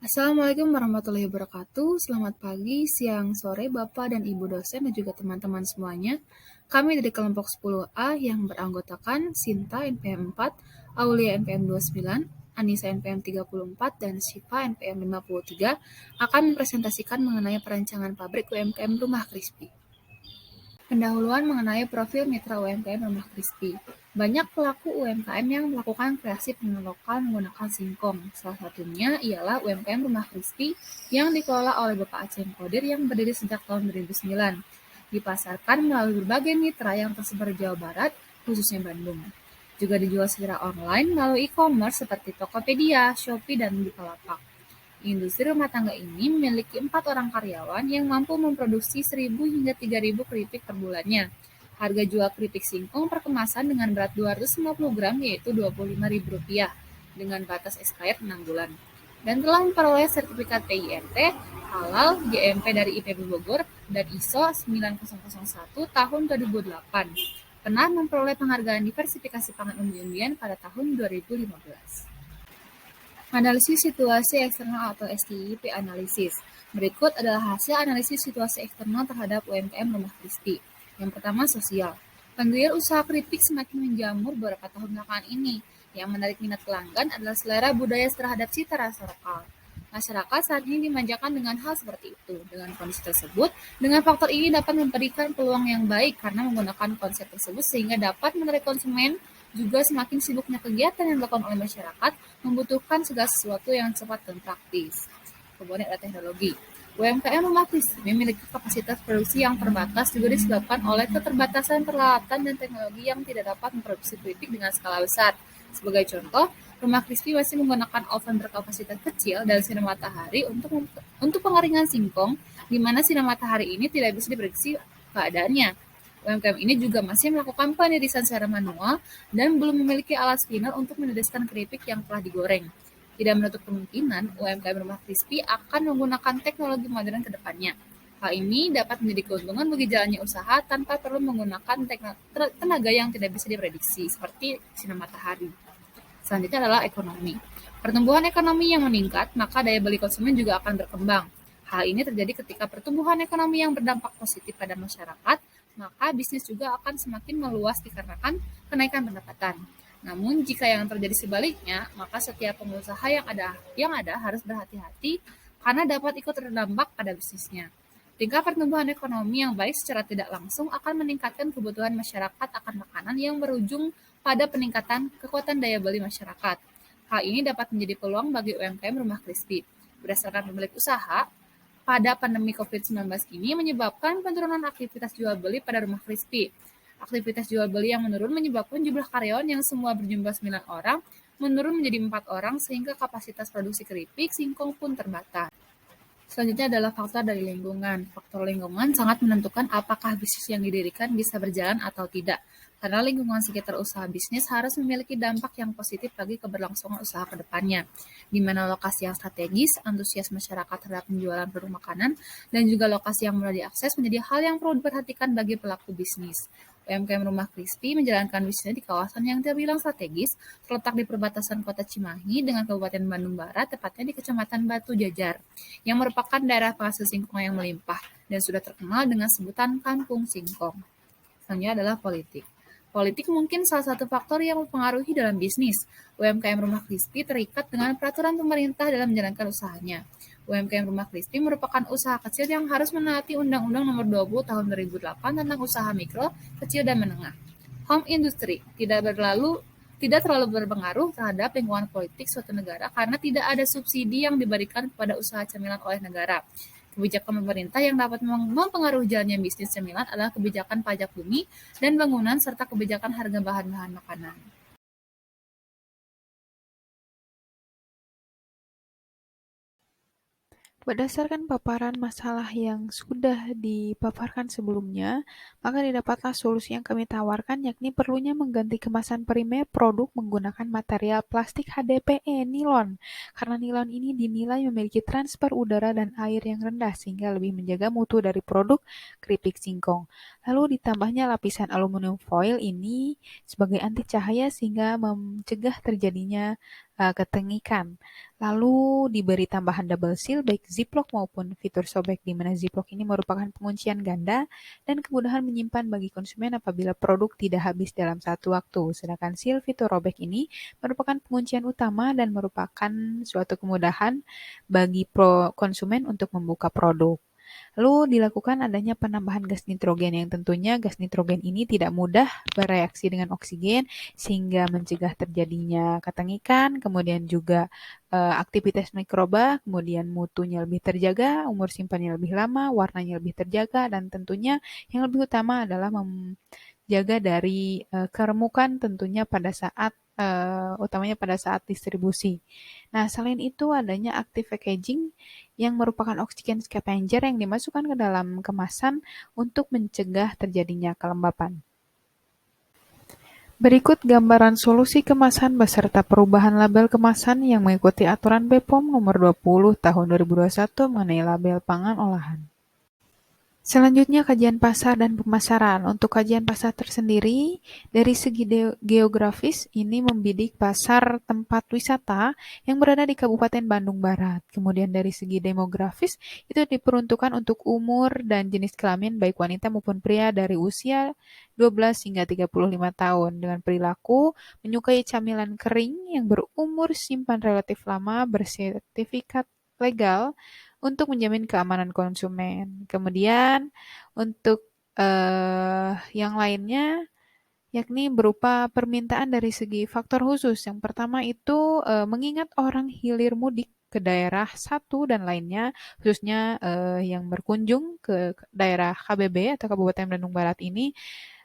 Assalamualaikum warahmatullahi wabarakatuh. Selamat pagi, siang, sore, Bapak dan Ibu dosen dan juga teman-teman semuanya. Kami dari kelompok 10A yang beranggotakan Sinta NPM 4, Aulia NPM 29, Anissa NPM 34, dan Syifa NPM 53 akan mempresentasikan mengenai perancangan pabrik UMKM Rumah Krispi. Pendahuluan mengenai profil mitra UMKM Rumah Krispi. Banyak pelaku UMKM yang melakukan kreasi pangan lokal menggunakan singkong. Salah satunya ialah UMKM Rumah Krispi yang dikelola oleh Bapak Aceh Kodir yang berdiri sejak tahun 2009. Dipasarkan melalui berbagai mitra yang tersebar di Jawa Barat, khususnya Bandung. Juga dijual secara online melalui e-commerce seperti Tokopedia, Shopee, dan Bukalapak. Industri rumah tangga ini memiliki 4 orang karyawan yang mampu memproduksi 1.000 hingga 3.000 keripik per bulannya. Harga jual keripik singkong per kemasan dengan berat 250 gram yaitu Rp25.000 dengan batas expired 6 bulan. Dan telah memperoleh sertifikat PINT, halal, GMP dari IPB Bogor, dan ISO 9001 tahun 2008. Pernah memperoleh penghargaan diversifikasi pangan umbi-umbian pada tahun 2015. Analisis situasi eksternal atau STIP analisis. Berikut adalah hasil analisis situasi eksternal terhadap UMKM Rumah Krispi. Yang pertama, sosial. Penggeliat usaha keripik semakin menjamur beberapa tahun belakangan ini. Yang menarik minat pelanggan adalah selera budaya terhadap cita rasa lokal. Masyarakat saat ini dimanjakan dengan hal seperti itu. Dengan kondisi tersebut, dengan faktor ini dapat memberikan peluang yang baik karena menggunakan konsep tersebut sehingga dapat menarik konsumen. Juga semakin sibuknya kegiatan yang dilakukan oleh masyarakat membutuhkan segala sesuatu yang cepat dan praktis. Kemudian ada teknologi. UMKM Rumah Krispi memiliki kapasitas produksi yang terbatas juga disebabkan oleh keterbatasan peralatan dan teknologi yang tidak dapat memproduksi keripik dengan skala besar. Sebagai contoh, Rumah Krispi masih menggunakan oven berkapasitas kecil dan sinar matahari untuk pengeringan singkong, di mana sinar matahari ini tidak bisa diprediksi keadaannya. UMKM ini juga masih melakukan penirisan secara manual dan belum memiliki alat spinner untuk menedeskan keripik yang telah digoreng. Tidak menutup kemungkinan UMKM Rumah Krispi akan menggunakan teknologi modern ke depannya. Hal ini dapat menjadi keuntungan bagi jalannya usaha tanpa perlu menggunakan tenaga yang tidak bisa diprediksi, seperti sinar matahari. Selanjutnya adalah ekonomi. Pertumbuhan ekonomi yang meningkat, maka daya beli konsumen juga akan berkembang. Hal ini terjadi ketika pertumbuhan ekonomi yang berdampak positif pada masyarakat, maka bisnis juga akan semakin meluas dikarenakan kenaikan pendapatan. Namun jika yang terjadi sebaliknya, maka setiap pengusaha yang ada harus berhati-hati karena dapat ikut terdampak pada bisnisnya. Tingkat pertumbuhan ekonomi yang baik secara tidak langsung akan meningkatkan kebutuhan masyarakat akan makanan yang berujung pada peningkatan kekuatan daya beli masyarakat. Hal ini dapat menjadi peluang bagi UMKM Rumah Krispi. Berdasarkan pemilik usaha, pada pandemi COVID-19 ini menyebabkan penurunan aktivitas jual beli pada Rumah Krispi. Aktivitas jual beli yang menurun menyebabkan jumlah karyawan yang semua berjumlah 9 orang menurun menjadi 4 orang sehingga kapasitas produksi keripik singkong pun terbatas. Selanjutnya adalah faktor dari lingkungan. Faktor lingkungan sangat menentukan apakah bisnis yang didirikan bisa berjalan atau tidak. Karena lingkungan sekitar usaha bisnis harus memiliki dampak yang positif bagi keberlangsungan usaha ke depannya. Di mana lokasi yang strategis, antusias masyarakat terhadap penjualan produk makanan, dan juga lokasi yang mudah diakses menjadi hal yang perlu diperhatikan bagi pelaku bisnis. UMKM Rumah Krispi menjalankan bisnisnya di kawasan yang terbilang strategis, terletak di perbatasan Kota Cimahi dengan Kabupaten Bandung Barat, tepatnya di Kecamatan Batu Jajar, yang merupakan daerah penghasil singkong yang melimpah dan sudah terkenal dengan sebutan Kampung Singkong. Selanjutnya adalah politik. Politik mungkin salah satu faktor yang mempengaruhi dalam bisnis. UMKM Rumah Krispi terikat dengan peraturan pemerintah dalam menjalankan usahanya. UMKM Rumah Krispi merupakan usaha kecil yang harus menaati Undang-Undang Nomor 20 Tahun 2008 tentang usaha mikro, kecil, dan menengah. Home industry tidak terlalu berpengaruh terhadap lingkungan politik suatu negara karena tidak ada subsidi yang diberikan kepada usaha cemilan oleh negara. Kebijakan pemerintah yang dapat mempengaruhi jalannya bisnis cemilan adalah kebijakan pajak bumi dan bangunan serta kebijakan harga bahan-bahan makanan. Berdasarkan paparan masalah yang sudah dipaparkan sebelumnya, maka didapatlah solusi yang kami tawarkan, yakni perlunya mengganti kemasan primer produk menggunakan material plastik HDPE nilon, karena nilon ini dinilai memiliki transfer udara dan air yang rendah sehingga lebih menjaga mutu dari produk keripik singkong. Lalu ditambahnya lapisan aluminium foil ini sebagai anti cahaya sehingga mencegah terjadinya ketengikan. Lalu diberi tambahan double seal baik ziplock maupun fitur sobek, di mana ziplock ini merupakan penguncian ganda dan kemudahan menyimpan bagi konsumen apabila produk tidak habis dalam satu waktu. Sedangkan seal fitur robek ini merupakan penguncian utama dan merupakan suatu kemudahan bagi konsumen untuk membuka produk. Lalu dilakukan adanya penambahan gas nitrogen yang tentunya gas nitrogen ini tidak mudah bereaksi dengan oksigen sehingga mencegah terjadinya ketengikan, kemudian juga aktivitas mikroba, kemudian mutunya lebih terjaga, umur simpannya lebih lama, warnanya lebih terjaga, dan tentunya yang lebih utama adalah jaga dari keremukan tentunya pada saat utamanya pada saat distribusi. Nah, selain itu adanya active packaging yang merupakan oxygen scavenger yang dimasukkan ke dalam kemasan untuk mencegah terjadinya kelembapan. Berikut gambaran solusi kemasan beserta perubahan label kemasan yang mengikuti aturan BPOM nomor 20 tahun 2021 mengenai label pangan olahan. Selanjutnya kajian pasar dan pemasaran. Untuk kajian pasar tersendiri, dari segi geografis ini membidik pasar tempat wisata yang berada di Kabupaten Bandung Barat. Kemudian dari segi demografis itu diperuntukkan untuk umur dan jenis kelamin baik wanita maupun pria dari usia 12 hingga 35 tahun dengan perilaku menyukai camilan kering yang berumur simpan relatif lama bersertifikat legal untuk menjamin keamanan konsumen. Kemudian untuk yang lainnya yakni berupa permintaan dari segi faktor khusus. Yang pertama itu mengingat orang hilir mudik ke daerah satu dan lainnya, khususnya yang berkunjung ke daerah KBB atau Kabupaten Bandung Barat ini,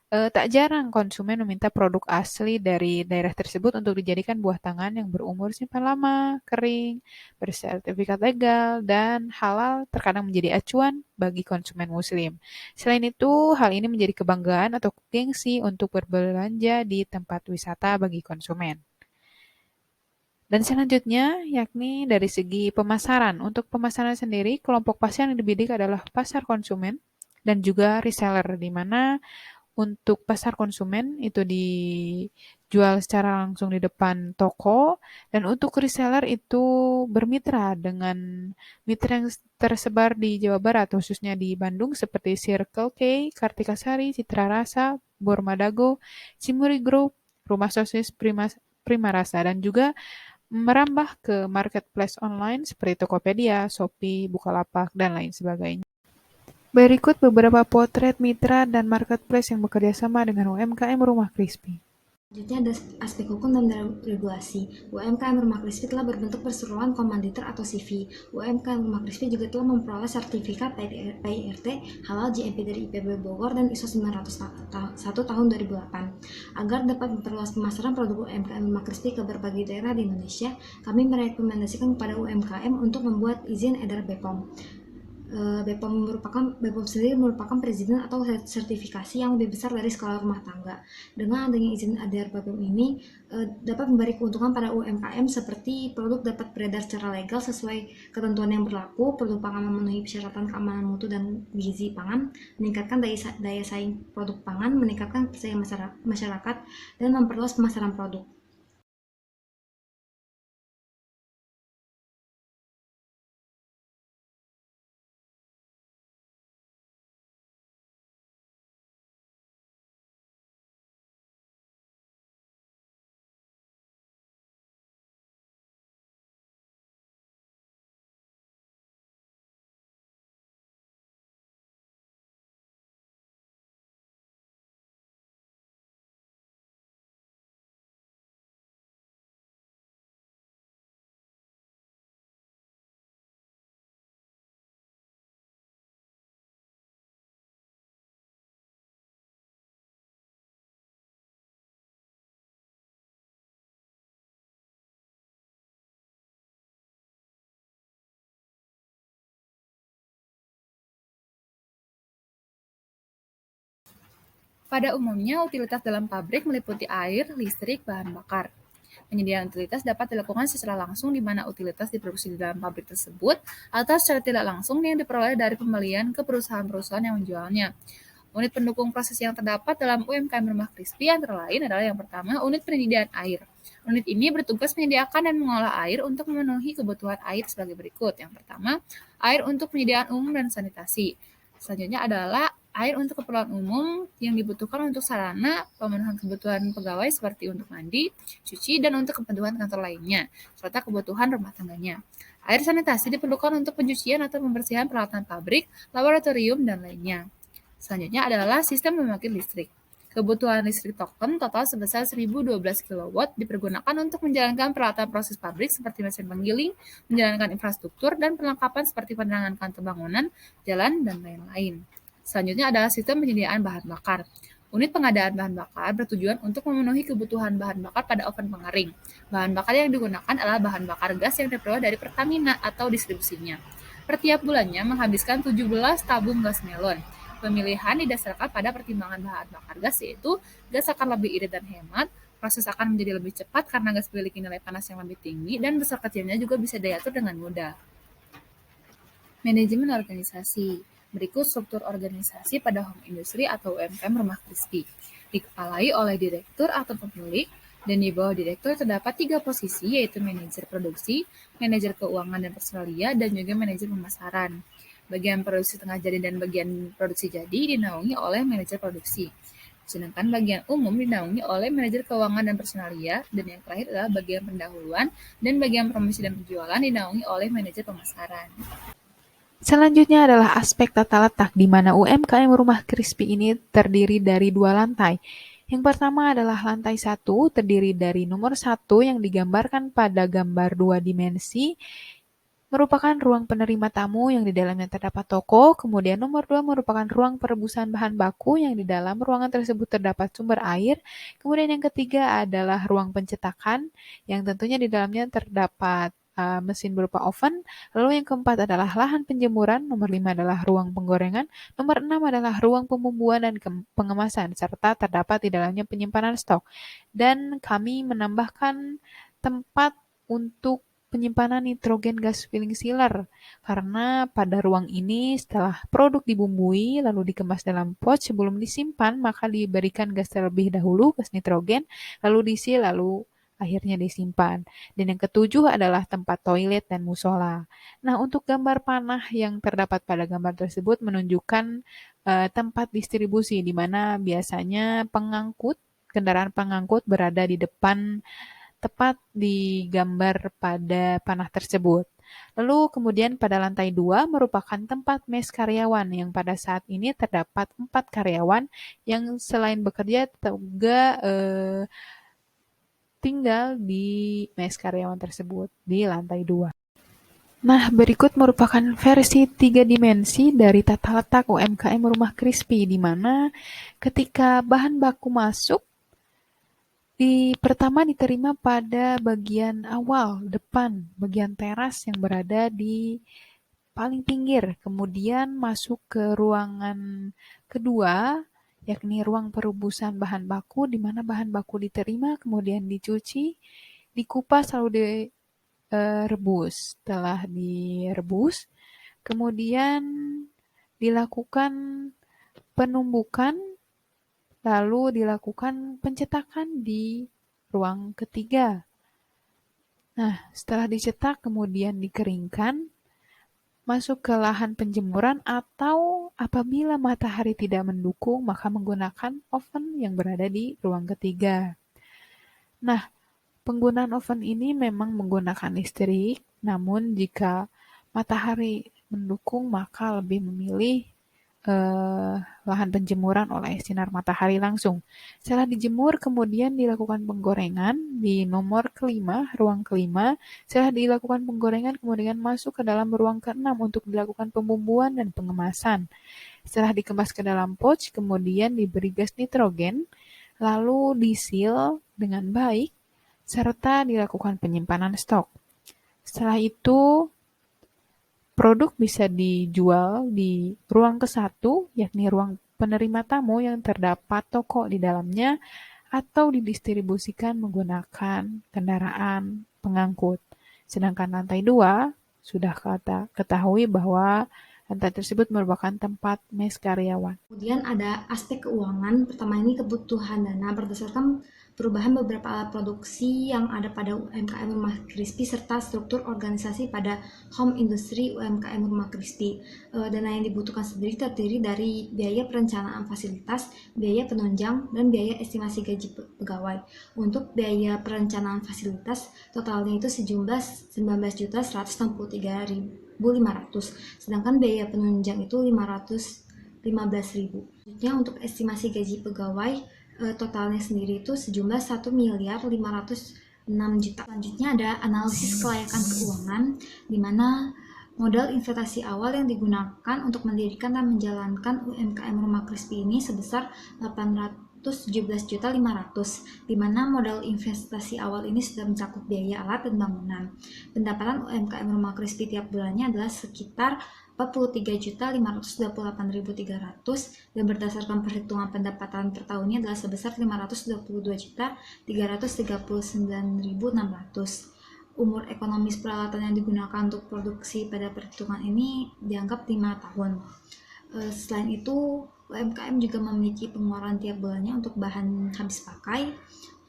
tak jarang konsumen meminta produk asli dari daerah tersebut untuk dijadikan buah tangan yang berumur simpan lama, kering, bersertifikat legal, dan halal terkadang menjadi acuan bagi konsumen muslim. Selain itu, hal ini menjadi kebanggaan atau gengsi untuk berbelanja di tempat wisata bagi konsumen. Dan selanjutnya, yakni dari segi pemasaran. Untuk pemasaran sendiri, kelompok pasar yang dibidik adalah pasar konsumen dan juga reseller, di mana untuk pasar konsumen itu dijual secara langsung di depan toko, dan untuk reseller itu bermitra dengan mitra yang tersebar di Jawa Barat, khususnya di Bandung seperti Circle K, Kartika Sari, Citra Rasa, Bormadago, Cimuri Group, Rumah Sosis Prima Rasa, dan juga merambah ke marketplace online seperti Tokopedia, Shopee, Bukalapak, dan lain sebagainya. Berikut beberapa potret mitra dan marketplace yang bekerja sama dengan UMKM Rumah Krispi. Selanjutnya ada aspek hukum dan regulasi. UMKM Rumah Krispi telah berbentuk perseroan komanditer atau CV. UMKM Rumah Krispi juga telah memperoleh sertifikat PIRT Halal GMP dari IPB Bogor dan ISO 901 tahun 2008. Agar dapat memperluas pemasaran produk UMKM Rumah Krispi ke berbagai daerah di Indonesia, kami merekomendasikan kepada UMKM untuk membuat izin edar BPOM. BPOM sendiri merupakan perizinan atau sertifikasi yang lebih besar dari skala rumah tangga. Dengan adanya izin edar BPOM ini dapat memberi keuntungan pada UMKM seperti produk dapat beredar secara legal sesuai ketentuan yang berlaku, produk pangan memenuhi persyaratan keamanan mutu dan gizi pangan, meningkatkan daya saing produk pangan, meningkatkan kepercayaan masyarakat, dan memperluas pemasaran produk. Pada umumnya, utilitas dalam pabrik meliputi air, listrik, bahan bakar. Penyediaan utilitas dapat dilakukan secara langsung di mana utilitas diproduksi di dalam pabrik tersebut, atau secara tidak langsung yang diperoleh dari pembelian ke perusahaan-perusahaan yang menjualnya. Unit pendukung proses yang terdapat dalam UMKM Rumah Krispi antara lain adalah yang pertama, unit penyediaan air. Unit ini bertugas menyediakan dan mengolah air untuk memenuhi kebutuhan air sebagai berikut. Yang pertama, air untuk penyediaan umum dan sanitasi. Selanjutnya adalah air untuk keperluan umum yang dibutuhkan untuk sarana pemenuhan kebutuhan pegawai seperti untuk mandi, cuci, dan untuk kebutuhan kantor lainnya, serta kebutuhan rumah tangganya. Air sanitasi diperlukan untuk pencucian atau pembersihan peralatan pabrik, laboratorium, dan lainnya. Selanjutnya adalah sistem pembangkit listrik. Kebutuhan listrik token total sebesar 1012 kW dipergunakan untuk menjalankan peralatan proses pabrik seperti mesin penggiling, menjalankan infrastruktur, dan perlengkapan seperti penerangan kantor bangunan, jalan, dan lain-lain. Selanjutnya adalah sistem penyediaan bahan bakar. Unit pengadaan bahan bakar bertujuan untuk memenuhi kebutuhan bahan bakar pada oven pengering. Bahan bakar yang digunakan adalah bahan bakar gas yang diperoleh dari Pertamina atau distribusinya. Per tiap bulannya menghabiskan 17 tabung gas melon. Pemilihan didasarkan pada pertimbangan bahan bakar gas, yaitu gas akan lebih irit dan hemat, proses akan menjadi lebih cepat karena gas memiliki nilai panas yang lebih tinggi, dan besar kecilnya juga bisa diatur dengan mudah. Manajemen organisasi. Berikut struktur organisasi pada home industry atau UMKM Rumah Krispi. Dikepalai oleh direktur atau pemilik, dan di bawah direktur terdapat 3 posisi, yaitu manajer produksi, manajer keuangan dan personalia, dan juga manajer pemasaran. Bagian produksi tengah jadi dan bagian produksi jadi dinaungi oleh manajer produksi. Sedangkan bagian umum dinaungi oleh manajer keuangan dan personalia, dan yang terakhir adalah bagian pendahuluan dan bagian promosi dan penjualan dinaungi oleh manajer pemasaran. Selanjutnya adalah aspek tata letak, di mana UMKM Rumah Krispi ini terdiri dari 2 lantai. Yang pertama adalah lantai 1, terdiri dari nomor 1 yang digambarkan pada gambar 2 dimensi, merupakan ruang penerima tamu yang di dalamnya terdapat toko. Kemudian nomor 2 merupakan ruang perebusan bahan baku yang di dalam ruangan tersebut terdapat sumber air. Kemudian yang ketiga adalah ruang pencetakan yang tentunya di dalamnya terdapat mesin berupa oven. Lalu yang keempat adalah lahan penjemuran, nomor 5 adalah ruang penggorengan, nomor 6 adalah ruang pembumbuan dan pengemasan, serta terdapat di dalamnya penyimpanan stok. Dan kami menambahkan tempat untuk penyimpanan nitrogen gas filling sealer, karena pada ruang ini setelah produk dibumbui lalu dikemas dalam pouch sebelum disimpan, maka diberikan gas terlebih dahulu, gas nitrogen, lalu diseal, lalu akhirnya disimpan. Dan yang ketujuh adalah tempat toilet dan musola. Nah, untuk gambar panah yang terdapat pada gambar tersebut menunjukkan tempat distribusi, di mana biasanya kendaraan pengangkut berada di depan tepat digambar pada panah tersebut. Lalu kemudian pada lantai 2 merupakan tempat mes karyawan yang pada saat ini terdapat 4 karyawan yang selain bekerja juga tinggal di mes karyawan tersebut di lantai 2. Nah, berikut merupakan versi 3 dimensi dari tata letak UMKM Rumah Krispi, di mana ketika bahan baku masuk, pertama diterima pada bagian awal, depan, bagian teras yang berada di paling pinggir. Kemudian masuk ke ruangan kedua, yakni ruang perebusan bahan baku, di mana bahan baku diterima, kemudian dicuci, dikupas, lalu direbus. Setelah direbus, kemudian dilakukan penumbukan, lalu dilakukan pencetakan di ruang ketiga. Nah, setelah dicetak kemudian dikeringkan, masuk ke lahan penjemuran, atau apabila matahari tidak mendukung maka menggunakan oven yang berada di ruang ketiga. Nah, penggunaan oven ini memang menggunakan listrik, namun jika matahari mendukung maka lebih memilih lahan penjemuran oleh sinar matahari langsung. Setelah dijemur, kemudian dilakukan penggorengan di nomor kelima, ruang kelima. Setelah dilakukan penggorengan, kemudian masuk ke dalam ruang keenam untuk dilakukan pembumbuan dan pengemasan. Setelah dikemas ke dalam pouch, kemudian diberi gas nitrogen, lalu diseal dengan baik, serta dilakukan penyimpanan stok. Setelah itu, produk bisa dijual di ruang ke-1, yakni ruang penerima tamu yang terdapat toko di dalamnya, atau didistribusikan menggunakan kendaraan pengangkut. Sedangkan lantai 2, sudah ketahui bahwa Lantai tersebut merupakan tempat mes karyawan. Kemudian ada aspek keuangan. Pertama ini kebutuhan dana berdasarkan perubahan beberapa alat produksi yang ada pada UMKM Rumah Krispi serta struktur organisasi pada home industry UMKM Rumah Krispi. Dana yang dibutuhkan sendiri terdiri dari biaya perencanaan fasilitas, biaya penunjang, dan biaya estimasi gaji pegawai. Untuk biaya perencanaan fasilitas totalnya itu sejumlah 19.163.500, sedangkan biaya penunjang itu 15.000. Selanjutnya untuk estimasi gaji pegawai totalnya sendiri itu sejumlah 1.506.000.000. Selanjutnya ada analisis kelayakan keuangan, di mana modal investasi awal yang digunakan untuk mendirikan dan menjalankan UMKM Rumah Krispi ini sebesar 817.500.000, di mana modal investasi awal ini sudah mencakup biaya alat dan bangunan. Pendapatan UMKM Rumah Krispi tiap bulannya adalah sekitar 43.528.300, dan berdasarkan perhitungan pendapatan per tahunnya adalah sebesar 522.339.600. Umur ekonomis peralatan yang digunakan untuk produksi pada perhitungan ini dianggap 5 tahun. Selain itu, UMKM juga memiliki pengeluaran tiap bulannya untuk bahan habis pakai.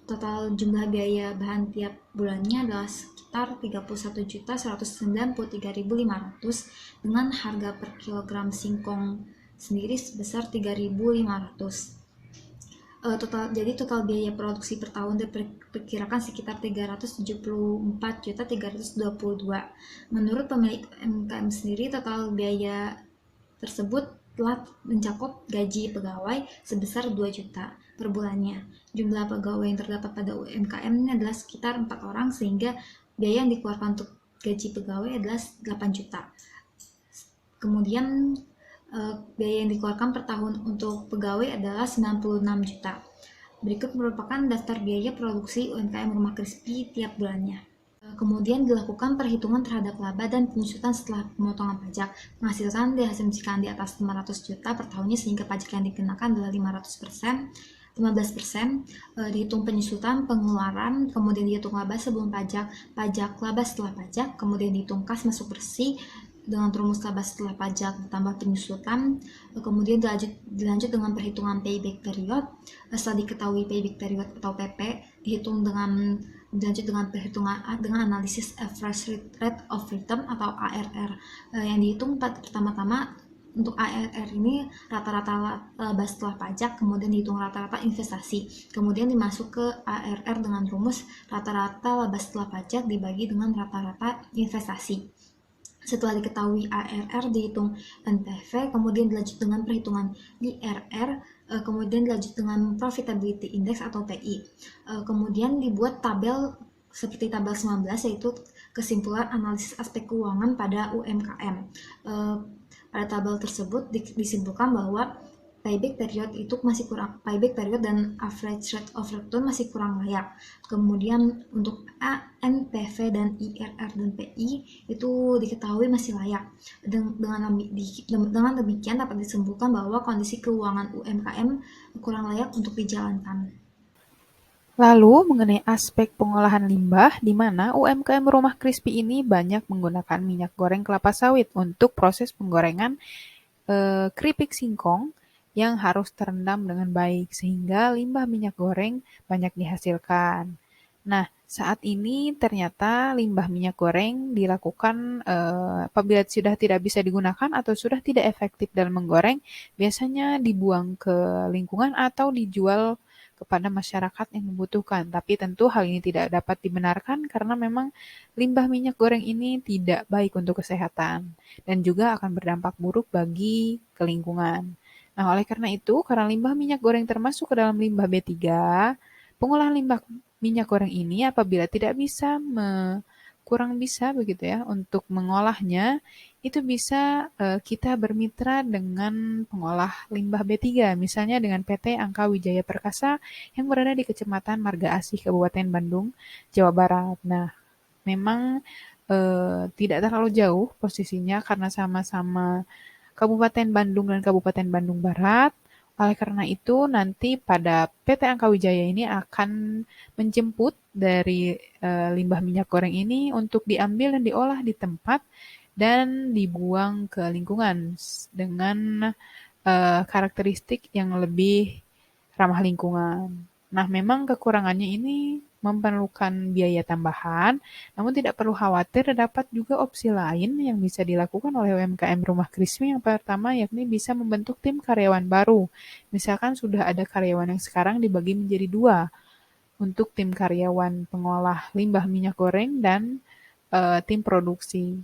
Total jumlah biaya bahan tiap bulannya adalah sekitar 31.193.500, dengan harga per kilogram singkong sendiri sebesar 3.500. Jadi total biaya produksi per tahun diperkirakan sekitar 374.322. Menurut pemilik UMKM sendiri, total biaya tersebut telah mencakup gaji pegawai sebesar 2 juta per bulannya. Jumlah pegawai yang terdapat pada UMKM ini adalah sekitar 4 orang, sehingga biaya yang dikeluarkan untuk gaji pegawai adalah 8 juta. Kemudian biaya yang dikeluarkan per tahun untuk pegawai adalah 96 juta. Berikut merupakan daftar biaya produksi UMKM Rumah Krispi tiap bulannya. Kemudian dilakukan perhitungan terhadap laba dan penyusutan setelah pemotongan pajak. Penghasilan diasumsikan di atas 500 juta per tahunnya, sehingga pajak yang dikenakan adalah 15%. Dihitung penyusutan pengeluaran, kemudian dihitung laba sebelum pajak, pajak laba setelah pajak, kemudian dihitung kas masuk bersih dengan rumus laba setelah pajak ditambah penyusutan, kemudian dilanjut dengan perhitungan payback period. Setelah diketahui payback period atau PP, dilanjut dengan perhitungan dengan analisis average rate of return atau ARR, yang dihitung pertama-tama. Untuk ARR ini rata-rata laba setelah pajak, kemudian dihitung rata-rata investasi, kemudian dimasuk ke ARR dengan rumus rata-rata laba setelah pajak dibagi dengan rata-rata investasi. Setelah diketahui ARR, dihitung NPV, kemudian dilanjut dengan perhitungan IRR, kemudian dilanjut dengan Profitability Index atau PI. Kemudian dibuat tabel seperti tabel 19, yaitu kesimpulan analisis aspek keuangan pada UMKM. Pada tabel tersebut disimpulkan bahwa payback period dan average rate of return masih kurang layak. Kemudian untuk NPV dan IRR dan PI itu diketahui masih layak. Dengan demikian dapat disimpulkan bahwa kondisi keuangan UMKM kurang layak untuk dijalankan. Lalu mengenai aspek pengolahan limbah, di mana UMKM Rumah Krispi ini banyak menggunakan minyak goreng kelapa sawit untuk proses penggorengan keripik singkong yang harus terendam dengan baik, sehingga limbah minyak goreng banyak dihasilkan. Nah, saat ini ternyata limbah minyak goreng dilakukan apabila sudah tidak bisa digunakan atau sudah tidak efektif dalam menggoreng, biasanya dibuang ke lingkungan atau dijual kepada masyarakat yang membutuhkan. Tapi tentu hal ini tidak dapat dibenarkan karena memang limbah minyak goreng ini tidak baik untuk kesehatan dan juga akan berdampak buruk bagi kelingkungan. Nah, oleh karena itu, karena limbah minyak goreng termasuk ke dalam limbah B3, pengolahan limbah minyak goreng ini apabila tidak bisa kurang bisa begitu ya untuk mengolahnya, itu bisa kita bermitra dengan pengolah limbah B3, misalnya dengan PT Angka Wijaya Perkasa yang berada di Kecamatan Marga Asih, Kabupaten Bandung, Jawa Barat. Nah, memang tidak terlalu jauh posisinya karena sama-sama Kabupaten Bandung dan Kabupaten Bandung Barat. Oleh karena itu, nanti pada PT Angka Wijaya ini akan menjemput dari limbah minyak goreng ini untuk diambil dan diolah di tempat dan dibuang ke lingkungan dengan karakteristik yang lebih ramah lingkungan. Nah, memang kekurangannya ini memerlukan biaya tambahan, namun tidak perlu khawatir, terdapat juga opsi lain yang bisa dilakukan oleh UMKM Rumah Krispi. Yang pertama yakni bisa membentuk tim karyawan baru. Misalkan sudah ada karyawan yang sekarang dibagi menjadi 2, untuk tim karyawan pengolah limbah minyak goreng dan tim produksi.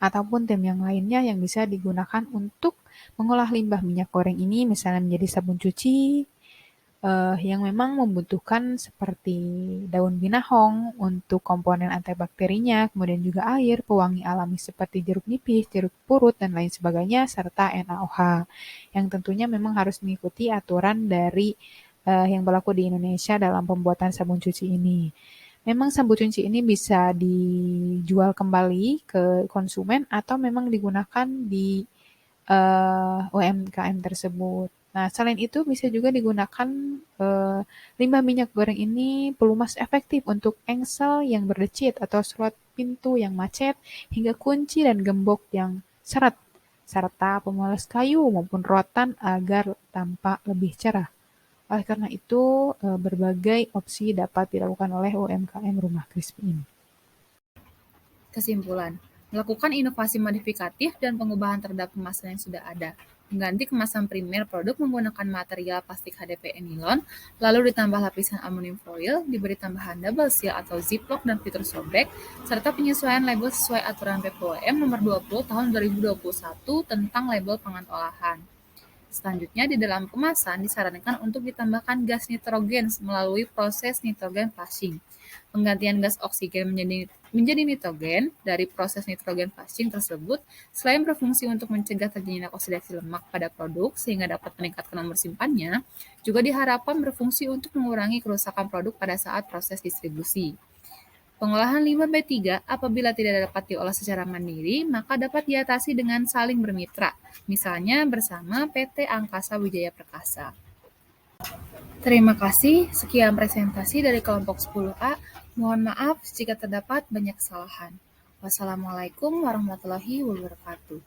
Ataupun tim yang lainnya yang bisa digunakan untuk mengolah limbah minyak goreng ini, misalnya menjadi sabun cuci, yang memang membutuhkan seperti daun binahong untuk komponen antibakterinya, kemudian juga air, pewangi alami seperti jeruk nipis, jeruk purut, dan lain sebagainya, serta NaOH, yang tentunya memang harus mengikuti aturan dari yang berlaku di Indonesia dalam pembuatan sabun cuci ini. Memang sabun cuci ini bisa dijual kembali ke konsumen atau memang digunakan di UMKM tersebut. Nah, selain itu bisa juga digunakan limbah minyak goreng ini pelumas efektif untuk engsel yang berdecit atau slot pintu yang macet hingga kunci dan gembok yang seret, serta pemoles kayu maupun rotan agar tampak lebih cerah. Oleh karena itu, berbagai opsi dapat dilakukan oleh UMKM Rumah Krispi ini. Kesimpulan, melakukan inovasi modifikatif dan pengubahan terhadap kemasan yang sudah ada. Mengganti kemasan primer produk menggunakan material plastik HDPE nilon, lalu ditambah lapisan aluminium foil, diberi tambahan double seal atau ziplock dan fitur sobek, serta penyesuaian label sesuai aturan BPOM nomor 20 tahun 2021 tentang label pangan olahan. Selanjutnya, di dalam kemasan disarankan untuk ditambahkan gas nitrogen melalui proses nitrogen flushing. Penggantian gas oksigen menjadi nitrogen dari proses nitrogen flushing tersebut selain berfungsi untuk mencegah terjadinya oksidasi lemak pada produk sehingga dapat meningkatkan umur simpannya, juga diharapkan berfungsi untuk mengurangi kerusakan produk pada saat proses distribusi. Pengolahan limbah B3 apabila tidak dapat diolah secara mandiri, maka dapat diatasi dengan saling bermitra, misalnya bersama PT Angkasa Wijaya Perkasa. Terima kasih, sekian presentasi dari kelompok 10A. Mohon maaf jika terdapat banyak kesalahan. Wassalamualaikum warahmatullahi wabarakatuh.